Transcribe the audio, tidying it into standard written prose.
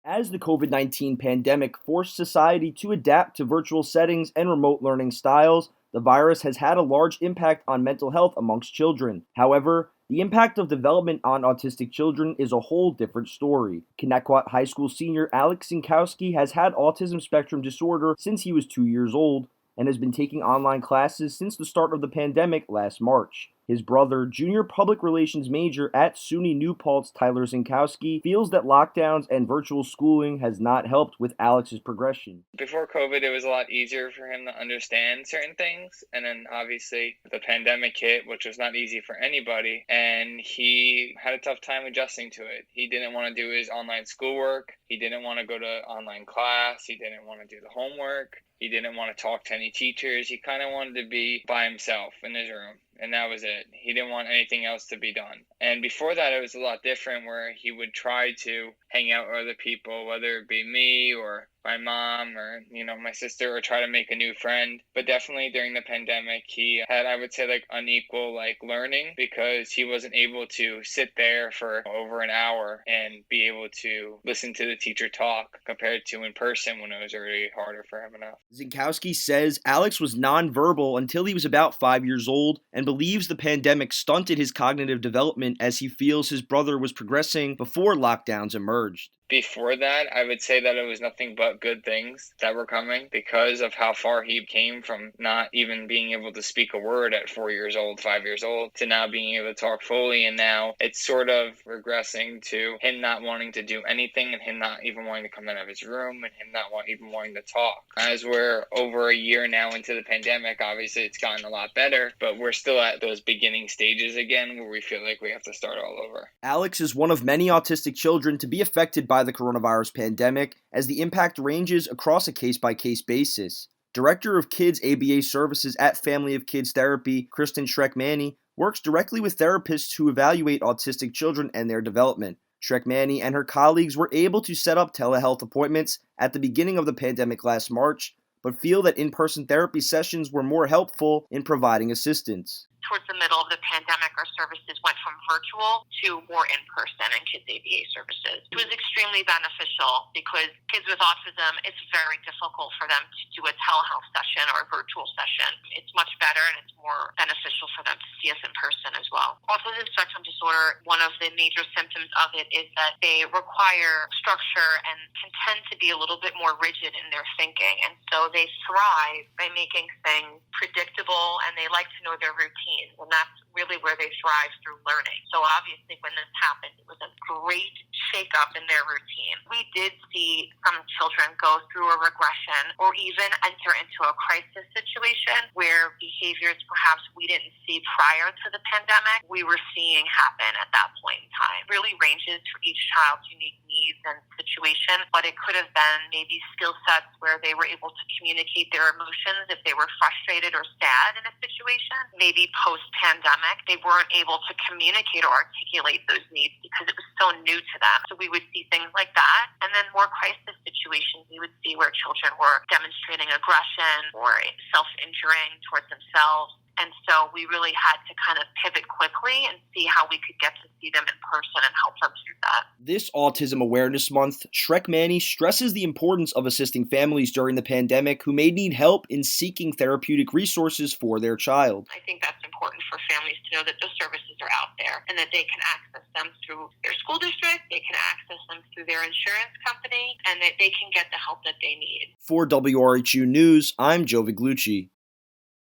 As the COVID-19 pandemic forced society to adapt to virtual settings and remote learning styles, the virus has had a large impact on mental health amongst children. However, the impact of development on autistic children is a whole different story. Connecticut High School senior Alex Zinkowski has had autism spectrum disorder since he was 2 years old and has been taking online classes since the start of the pandemic last March. His brother, junior public relations major at SUNY New Paltz Tyler Zinkowski, feels that lockdowns and virtual schooling has not helped with Alex's progression. Before COVID, it was a lot easier for him to understand certain things. And then obviously the pandemic hit, which was not easy for anybody. And he had a tough time adjusting to it. He didn't want to do his online schoolwork. He didn't want to go to online class. He didn't want to do the homework. He didn't want to talk to any teachers. He kind of wanted to be by himself in his room. And that was it. He didn't want anything else to be done. And before that, it was a lot different where he would try to hang out with other people, whether it be me or my mom or, my sister, or try to make a new friend. But definitely during the pandemic, he had, I would say, unequal, learning, because he wasn't able to sit there for over an hour and be able to listen to the teacher talk compared to in person when it was already harder for him enough. Zinkowski says Alex was nonverbal until he was about 5 years old and believes the pandemic stunted his cognitive development as he feels his brother was progressing before lockdowns emerged. Before that, I would say that it was nothing but good things that were coming because of how far he came from not even being able to speak a word at 4 years old, 5 years old, to now being able to talk fully. And now it's sort of regressing to him not wanting to do anything and him not even wanting to come out of his room and him not even wanting to talk. As we're over a year now into the pandemic, obviously it's gotten a lot better, but we're still at those beginning stages again where we feel like we have to start all over. Alex is one of many autistic children to be affected by the coronavirus pandemic, as the impact ranges across a case-by-case basis. Director of Kids ABA Services at Family of Kids Therapy, Kristen Schreck-Manny, works directly with therapists who evaluate autistic children and their development. Schreck-Manny and her colleagues were able to set up telehealth appointments at the beginning of the pandemic last March, but feel that in-person therapy sessions were more helpful in providing assistance. Towards the middle of the pandemic, our services went from virtual to more in-person in Kids ABA services. It was extremely beneficial because kids with autism, it's very difficult for them to do a telehealth session or a virtual session. It's much better and it's more beneficial for them to see us in person as well. Autism spectrum disorder, one of the major symptoms of it is that they require structure and can tend to be a little bit more rigid in their thinking. And so they thrive by making things predictable, and they like to know their routine. And that's really where they thrive through learning. So obviously when this happened, it was a great shakeup in their routine. We did see some children go through a regression or even enter into a crisis situation where behaviors perhaps we didn't see prior to the pandemic, we were seeing happen at that point in time. It really ranges for each child's unique needs and situation, but it could have been maybe skill sets where they were able to communicate their emotions if they were frustrated or sad in a situation. Maybe post-pandemic, they weren't able to communicate or articulate those needs because it was so new to them. So we would see things like that. And then more crisis situations, we would see where children were demonstrating aggression or self-injuring towards themselves. And so we really had to kind of pivot quickly and see how we could get to see them in person and help them through that. This Autism Awareness Month, Schreck-Manny stresses the importance of assisting families during the pandemic who may need help in seeking therapeutic resources for their child. I think that's important for families to know that those services are out there and that they can access them through their school district, they can access them through their insurance company, and that they can get the help that they need. For WRHU News, I'm Joe Viglucci.